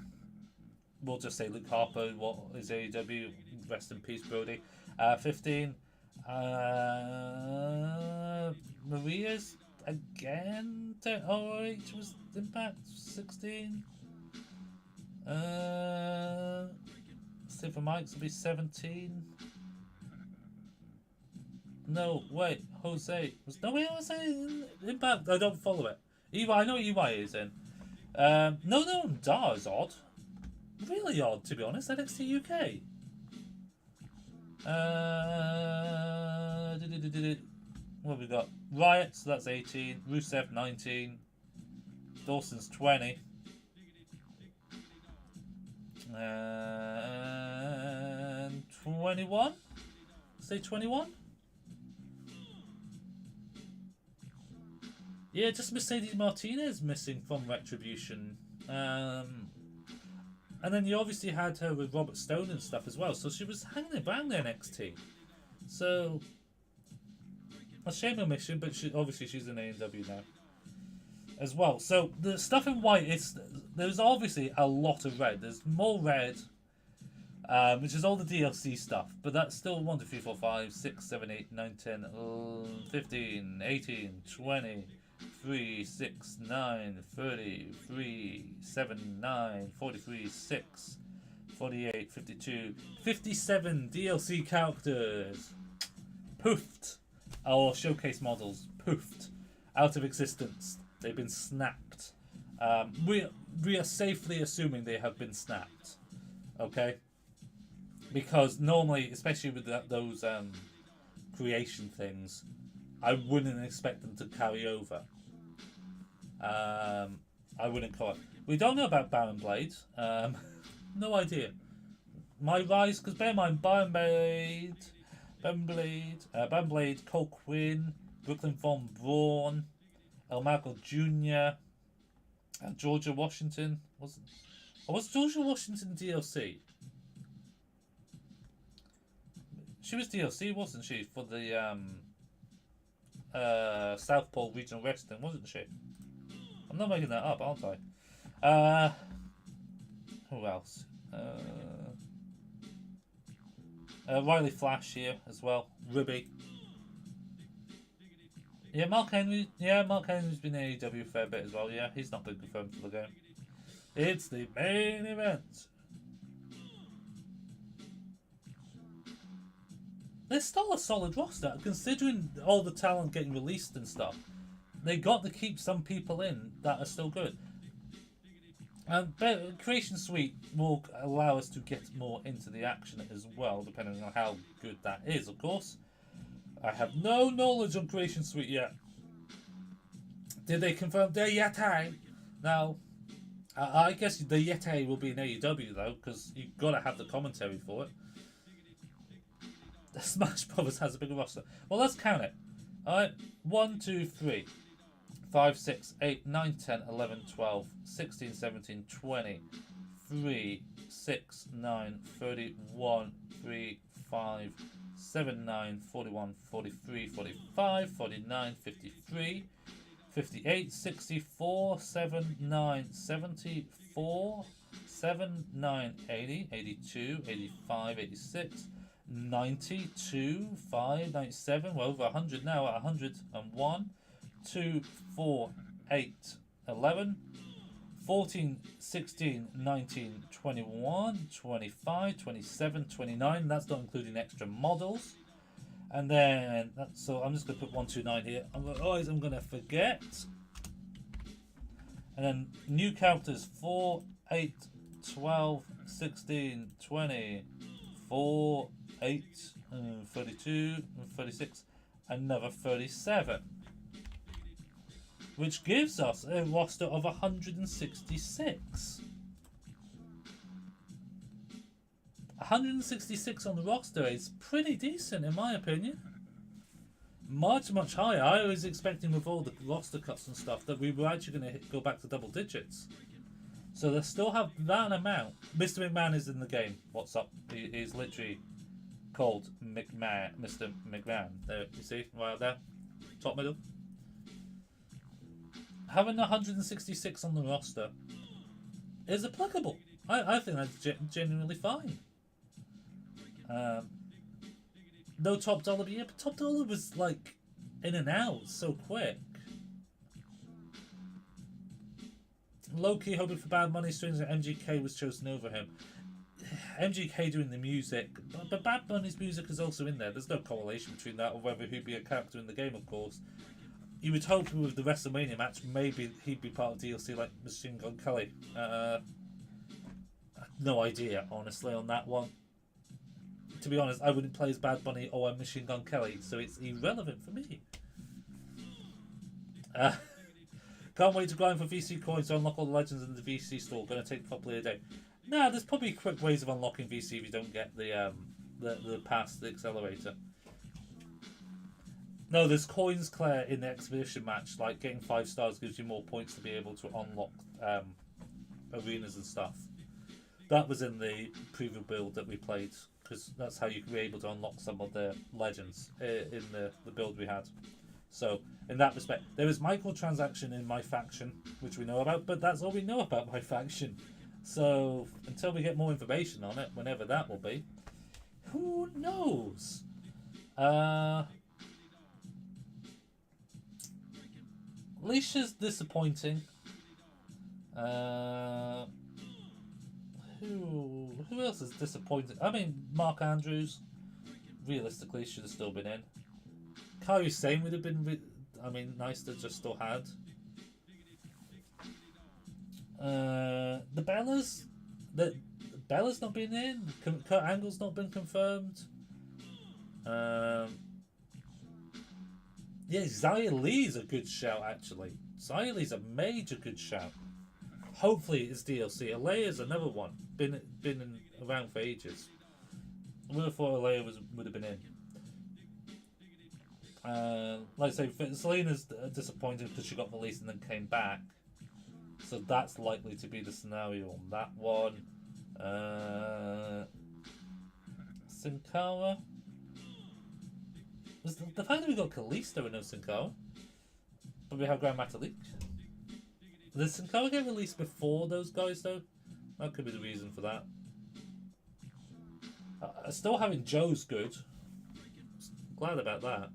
We'll just say Luke Harper. What is AEW? Rest in peace, Brody. 15. Maria's again. ROH was Impact 16. Silver Mike's will be 17. No, wait, Jose. Was nobody else in Impact? I don't follow it. EY, I know EY is in. No, Dar is odd. Really odd, to be honest. NXT UK. What have we got? Riot, so that's 18. Rusev, 19. Dawson's 20. And 21? Say 21? Yeah, just Mercedes Martinez missing from Retribution. And then you obviously had her with Robert Stone and stuff as well, so she was hanging around the NXT. So, a shame of mission, but obviously she's in AEW now as well. So the stuff in white there's obviously a lot of red. There's more red, which is all the DLC stuff, but that's still 1, 2, 3, 4, 5, 6, 7, 8, 9, 10, 15, 18, 20, 3, 6, 9, 30, 3, 7, 9, 43, 6, 48, 52, 57 DLC characters. Poofed. Our showcase models poofed out of existence. They've been snapped. We are safely assuming they have been snapped. Okay? Because normally, especially with those creation things, I wouldn't expect them to carry over. I wouldn't call it. We don't know about Baron Blade. No idea. My Rise, because bear in mind, Baron Blade, Cole Quinn, Brooklyn Von Braun, El Michael Jr., and Georgia Washington. Was Georgia Washington DLC? She was DLC, wasn't she, for the Southpaw Regional Wrestling, wasn't she? I'm not making that up, aren't I? Who else? Riley Flash here as well. Ruby. Yeah, Mark Henry. Yeah, Mark Henry's been in AEW a fair bit as well. Yeah, he's not been confirmed for the game. It's the main event. There's still a solid roster, considering all the talent getting released and stuff. They got to keep some people in that are still good. And Creation Suite will allow us to get more into the action as well, depending on how good that is, of course. I have no knowledge on Creation Suite yet. Did they confirm the Yeti? Now, I guess the Yeti will be in AEW though, because you've got to have the commentary for it. The Smash Brothers has a bigger roster. Well, let's count it. Alright, 1, 2, 3, 5, 6, 8, 9, 10, 11, 12, 16, 17, 20, 3, 6, 9, 31, 3, 5, 7, 9, 41, 43, 45, 49, 53, 58, 64, 7, 9, 74, 7, 9, 80, 82, 85, 86, 92, 5, 97, we're over 100 now at 101, 2, 4, 8, 11, 14, 16, 19, 21, 25, 27, 29, that's not including extra models. And then, so I'm just going to put 129 here. I'm going to forget. And then new characters 4, 8, 12, 16, 20, 4, 8, 32, 36, another 37. Which gives us a roster of 166. 166 on the roster is pretty decent in my opinion. Much higher. I was expecting with all the roster cuts and stuff that we were actually going to go back to double digits. So they still have that amount. Mr. McMahon is in the game. What's up? He is literally called McMahon. Mr. McMahon. There, you see? Right there. Top middle. Having 166 on the roster is applicable. I think that's genuinely fine. No Top Dollar, but yeah, but Top Dollar was like in and out so quick. Low-key hoping for Bad Money, strange that MGK was chosen over him. MGK doing the music, but Bad Bunny's music is also in there. There's no correlation between that or whether he'd be a character in the game, of course. You would hope with the WrestleMania match, maybe he'd be part of DLC like Machine Gun Kelly. No idea, honestly, on that one. To be honest, I wouldn't play as Bad Bunny or Machine Gun Kelly, so it's irrelevant for me. Can't wait to grind for VC coins to unlock all the legends in the VC store. Going to take probably a day. Nah, there's probably quick ways of unlocking VC if you don't get the pass, the accelerator. No, there's coins, Claire, in the exhibition match. Like, getting 5 stars gives you more points to be able to unlock arenas and stuff. That was in the preview build that we played, because that's how you were able to unlock some of the legends in the build we had. So, in that respect, there is microtransaction in my faction, which we know about, but that's all we know about my faction. So, until we get more information on it, whenever that will be, who knows? Alicia's disappointing. Who else is disappointing? I mean, Mark Andrews, realistically, should have still been in. Kairi Sane would have been, nice to just still had. The Bellas, Bella's not been in. Kurt Angle's not been confirmed. Yeah, Xia Li's a good shout, actually. Xia Li's a major good shout. Hopefully it's DLC. Alea's another one. Been around for ages. I would have thought Alea would have been in. Like I say, Selena's disappointed because she got released and then came back. So that's likely to be the scenario on that one. Sin Cara. Was the fact that we got Kalisto and no Sin Cara? But we have Grand Metalik. Did Sin Cara get released before those guys though? That could be the reason for that. Still having Joe's good. Glad about that.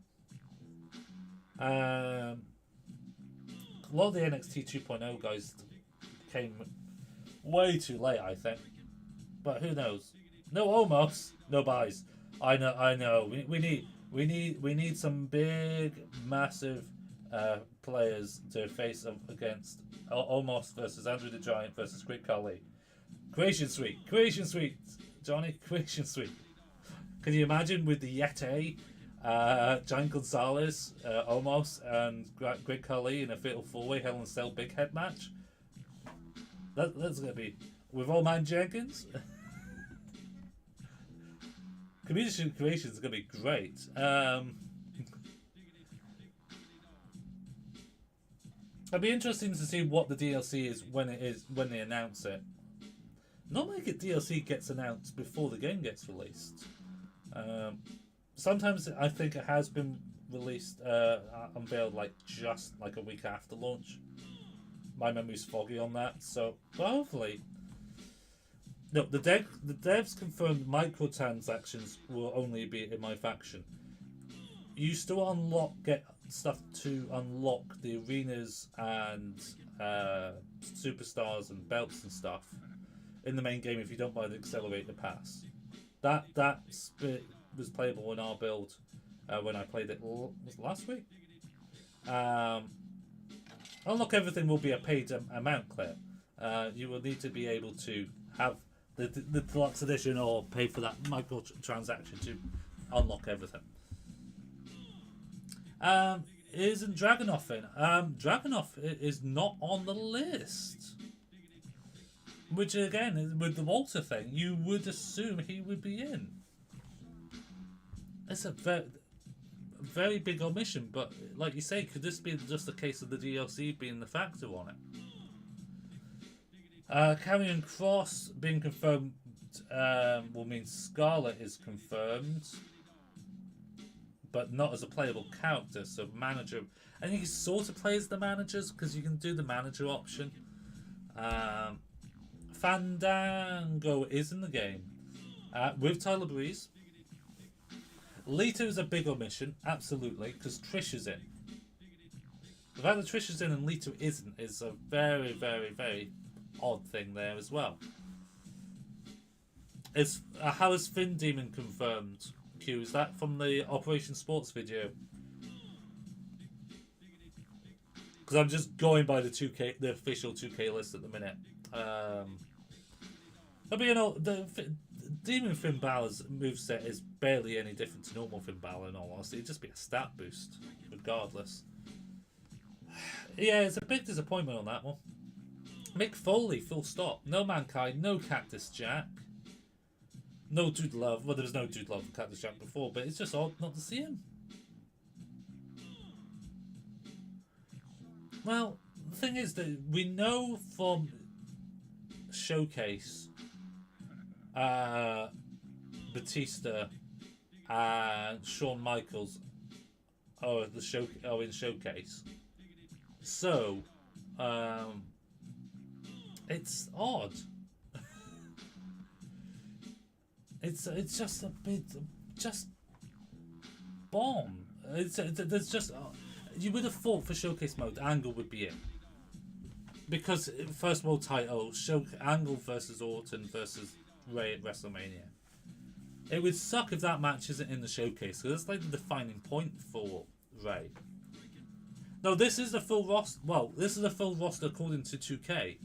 A lot of the NXT 2.0 guys came way too late, I think. But who knows? No Omos, no buys. I know. We need some big, massive players to face up against Omos versus Andrew the Giant versus Great Khali. Creation Suite, Johnny, Creation Suite. Can you imagine with the Yeti, Giant Gonzalez, Omos, and Great Khali in a fatal 4-way Hell in a Cell big head match? That's gonna be with Old Man Jenkins. Community creation is gonna be great. It'll be interesting to see what the DLC is when they announce it. Normally, DLC gets announced before the game gets released. Sometimes I think it has been released, unveiled just a week after launch. My memory's foggy on that, so but hopefully. No, the devs confirmed microtransactions will only be in my faction. You still get stuff to unlock the arenas and superstars and belts and stuff in the main game if you don't buy the accelerator pass. That was playable in our build when I played it last week. Unlock everything will be a paid amount, Claire. You will need to be able to have the deluxe edition or pay for that microtransaction to unlock everything. Isn't Dragunov in? Dragunov is not on the list. Which again, with the Walter thing, you would assume he would be in. It's a very big omission, but like you say, could this be just a case of the DLC being the factor on it? Karrion Kross being confirmed will mean Scarlett is confirmed, but not as a playable character. So manager, I think he sort of plays the managers because you can do the manager option. Fandango is in the game with Tyler Breeze. Lita is a big omission, absolutely, because Trish is in. The fact that Trish is in and Lita isn't is a very, very, very odd thing there as well. Is how is Finn Demon confirmed? Q, is that from the Operation Sports video? Because I'm just going by the official 2K list at the minute. I mean, you know, the Demon Finn Balor's moveset is barely any different to normal Finn Balor, in all honesty. It'd just be a stat boost, regardless. Yeah, it's a big disappointment on that one. Mick Foley, full stop. No Mankind, no Cactus Jack. No Dude Love. Well, there was no Dude Love for Cactus Jack before, but it's just odd not to see him. Well, the thing is that we know from Showcase, Batista and Shawn Michaels are in Showcase. So, it's odd. It's just a bit, just bomb. There's just you would have thought for Showcase mode Angle would be in, because first world title Angle versus Orton versus Ray at WrestleMania. It would suck if that match isn't in the Showcase, because it's like the defining point for Ray. No, this is the full roster. Well, this is a full roster according to 2K.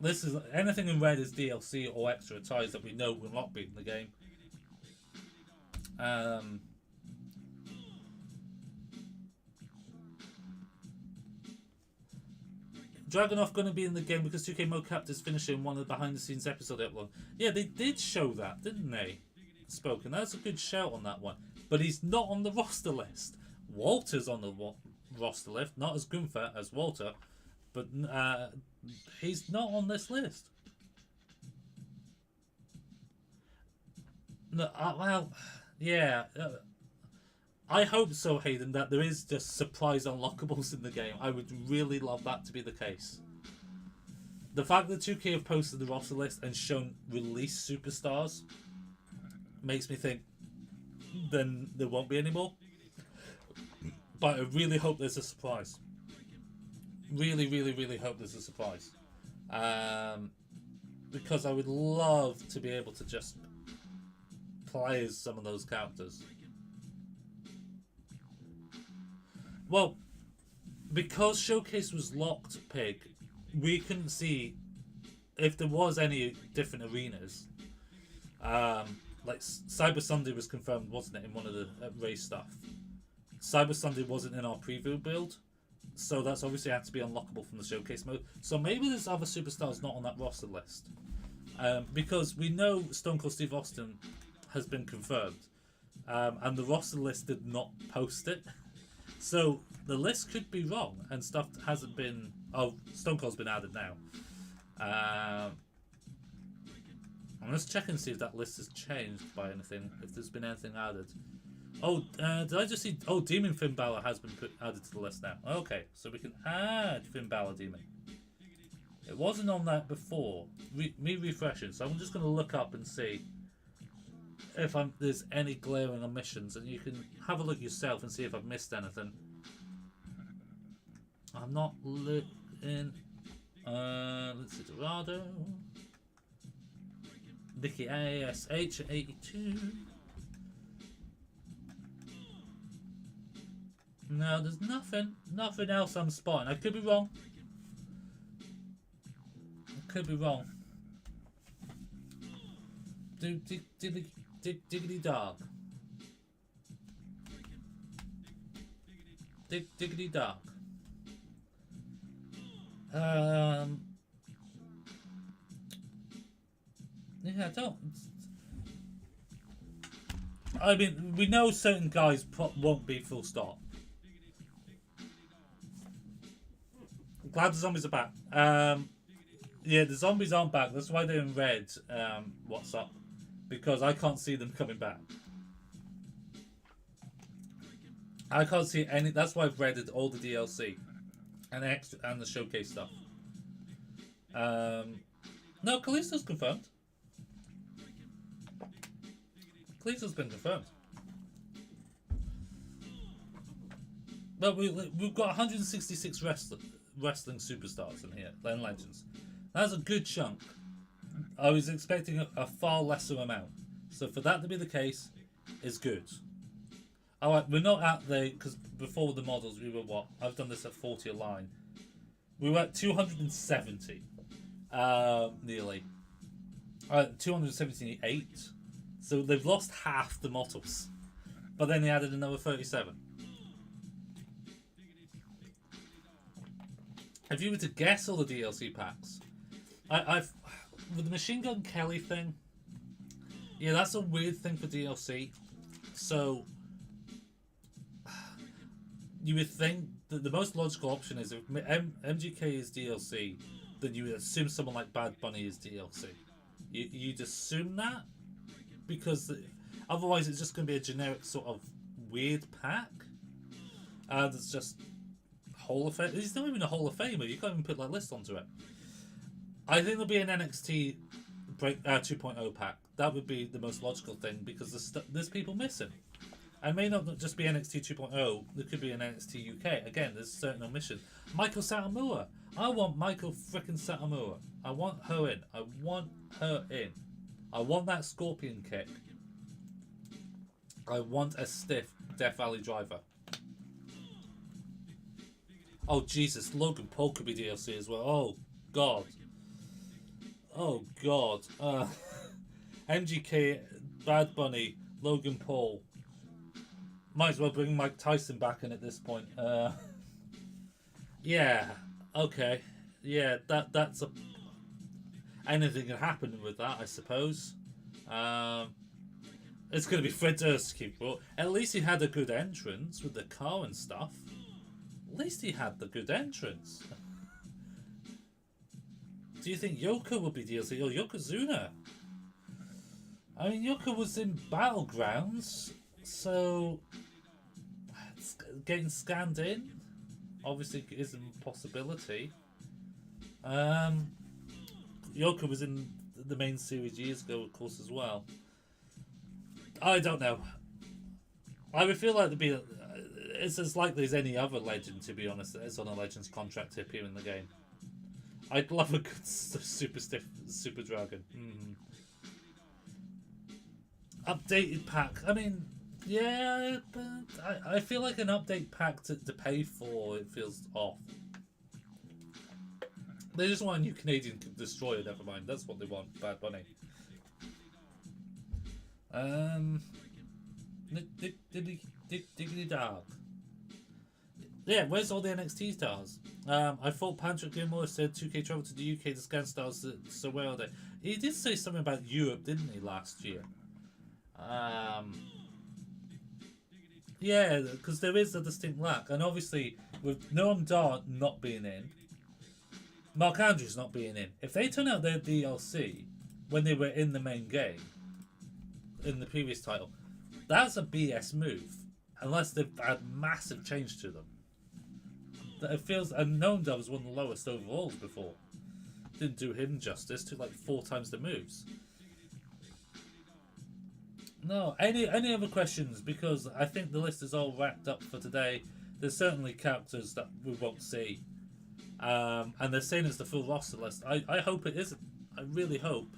This is anything in red is DLC or extra ties that we know will not be in the game. Dragunov going to be in the game because 2K mocapped his finisher in one of the behind-the-scenes episode upload. Yeah, they did show that, didn't they? Spoken. That's a good shout on that one. But he's not on the roster list. Walter's on the roster list, not as Gunther as Walter, but he's not on this list. No, well, yeah. I hope so, Heathen, that there is just surprise unlockables in the game. I would really love that to be the case. The fact that 2K have posted the roster list and shown release superstars makes me think then there won't be any more. But I really hope there's a surprise. Really, really, really hope there's a surprise. Because I would love to be able to just play as some of those characters. Well, because Showcase was locked, Pig, we couldn't see if there was any different arenas. Like Cyber Sunday was confirmed, wasn't it, in one of the race stuff. Cyber Sunday wasn't in our preview build, so that's obviously had to be unlockable from the Showcase mode. So maybe there's other superstars not on that roster list. Because we know Stone Cold Steve Austin has been confirmed, and the roster list did not post it. So the list could be wrong, and stuff hasn't been. Oh, Stone Cold's been added now. I'm just checking to see if that list has changed by anything. If there's been anything added. Oh, did I just see? Oh, Demon Finn Balor has been added to the list now. Okay, so we can add Finn Balor Demon. It wasn't on that before. Me refreshing, so I'm just going to look up and see if there's any glaring omissions, and you can have a look yourself and see if I've missed anything. I'm not looking. Let's see, Dorado, Nikki ASH 82. No, there's nothing else I'm spotting. I could be wrong. Diggity dog. Diggity dog. Yeah, I don't. I mean, we know certain guys won't be full stop. Glad the zombies are back. Yeah, the zombies aren't back. That's why they're in red. What's up? Because I can't see them coming back. I can't see any. That's why I've read all the DLC and the Showcase stuff. No, Kalisto's confirmed. Kalisto's been confirmed. But we've got 166 wrestling superstars in here, then legends. That's a good chunk. I was expecting a far lesser amount. So for that to be the case, is good. Alright, we're not at the... Because before the models, we were what? I've done this at 40 a line. We were at 270. Nearly. 278. So they've lost half the models. But then they added another 37. If you were to guess all the DLC packs, I've with the Machine Gun Kelly thing, yeah, that's a weird thing for DLC. So you would think that the most logical option is if MGK is DLC, then you would assume someone like Bad Bunny is DLC. You'd assume that because otherwise it's just going to be a generic sort of weird pack. That's just Hall of Fame. He's not even a Hall of Famer. You can't even put like list onto it. I think there'll be an NXT 2.0 pack. That would be the most logical thing because there's people missing. And may not just be NXT 2.0. There could be an NXT UK. Again, there's certain omission. Michael Satomura. I want Michael frickin' Satomura. I want her in. I want her in. I want that scorpion kick. I want a stiff Death Valley driver. Oh Jesus, Logan Paul could be DLC as well. Oh God. Oh God. MGK, Bad Bunny, Logan Paul. Might as well bring Mike Tyson back in at this point. Yeah. Okay. Yeah. That's a. Anything can happen with that, I suppose. It's going to be Fred Durst to keep brought. At least he had a good entrance with the car and stuff. At least he had the good entrance. Do you think Yoko will be DLC? Oh, Yokozuna. I mean, Yoko was in Battlegrounds, so getting scanned in obviously is a possibility. Yoko was in the main series years ago, of course, as well. I don't know. I would feel like it's as likely as any other legend, to be honest, that is on a Legends contract to appear in the game. I'd love a good super stiff Super Dragon. Updated pack. I mean, yeah, but I feel like an update pack to pay for, it feels off. They just want a new Canadian Destroyer, never mind. That's what they want, Bad Bunny. Diggity dog. Yeah, where's all the NXT stars? I thought Patrick Gilmore said 2K traveled to the UK to scan stars, so where are they? He did say something about Europe, didn't he, last year? Yeah, because there is a distinct lack. And obviously, with Noam Dar not being in, Mark Andrews not being in, if they turn out their DLC when they were in the main game, in the previous title, that's a BS move. Unless they've had massive change to them. It feels, and Noam Dar was one of the lowest overalls before. Didn't do him justice, took like 4 times the moves. No, any other questions? Because I think the list is all wrapped up for today. There's certainly characters that we won't see. And they're saying it's the full roster list. I hope it isn't. I really hope.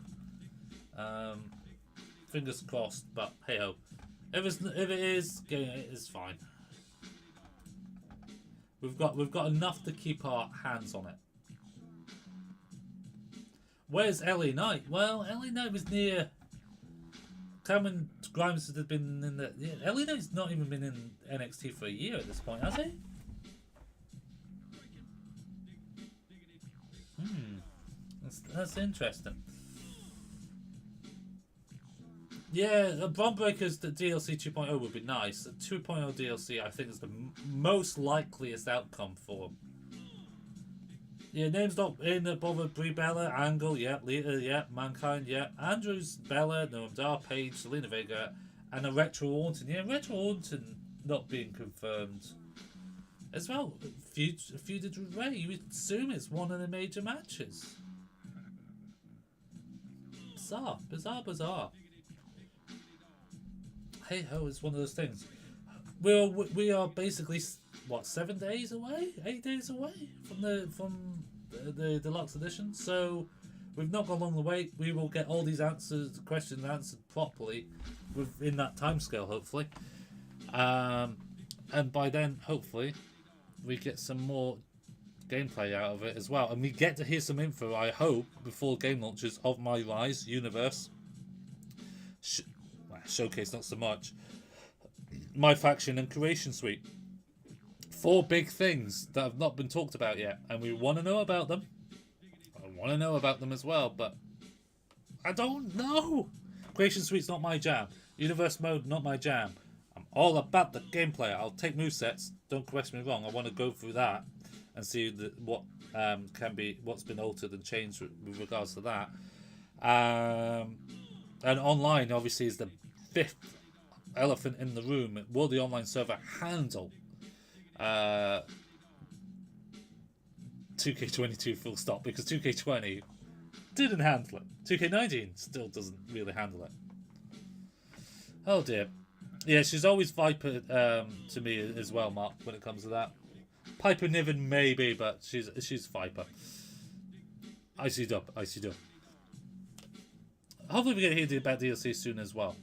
Fingers crossed, but hey ho. If it is, it is fine. We've got enough to keep our hands on it. Where's LA Knight? Well, LA Knight was near. Cameron Grimes had been in the. Yeah, LA Knight's not even been in NXT for a year at this point, has he? That's interesting. Yeah, Bron Breaker's DLC 2.0 would be nice. 2.0 DLC, I think, is the most likeliest outcome for him. Yeah, names not in the bother. Brie Bella, Angle, yeah. Lita, yeah. Mankind, yeah. Andrews, Bella, Noam Dar, Paige, Selena Vega, and a Retro Orton. Yeah, Retro Orton not being confirmed. As well, feuded with Ray. You would assume it's one of the major matches. bizarre. Hey ho, it's one of those things. We are basically what 7 days away, 8 days away from the deluxe edition. So we've not gone long the way. We will get all these questions answered properly within that timescale, hopefully. And by then, hopefully, we get some more gameplay out of it as well, and we get to hear some info, I hope, before game launches of My Rise universe. Showcase not so much. My Faction and Creation Suite. 4 big things that have not been talked about yet, and we want to know about them. I want to know about them as well, but I don't know. Creation Suite's not my jam. Universe mode, not my jam. I'm all about the gameplay. I'll take movesets. Don't correct me wrong. I want to go through that and see what's been altered and changed with regards to that. And online, obviously, is the 5th elephant in the room. Will the online server handle 2K22 full stop? Because 2K20 didn't handle it. 2K19 still doesn't really handle it. Oh dear. Yeah, she's always Viper to me as well, Mark, when it comes to that. Piper Niven maybe, but she's Viper. Icy dub. Hopefully we get to hear about DLC soon as well.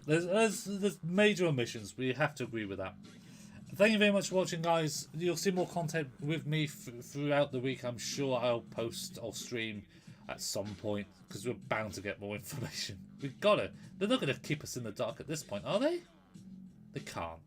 There's major omissions. We have to agree with that. Thank you very much for watching, guys. You'll see more content with me throughout the week. I'm sure I'll post or stream at some point, because we're bound to get more information. We've got to. They're not going to keep us in the dark at this point, are they? They can't.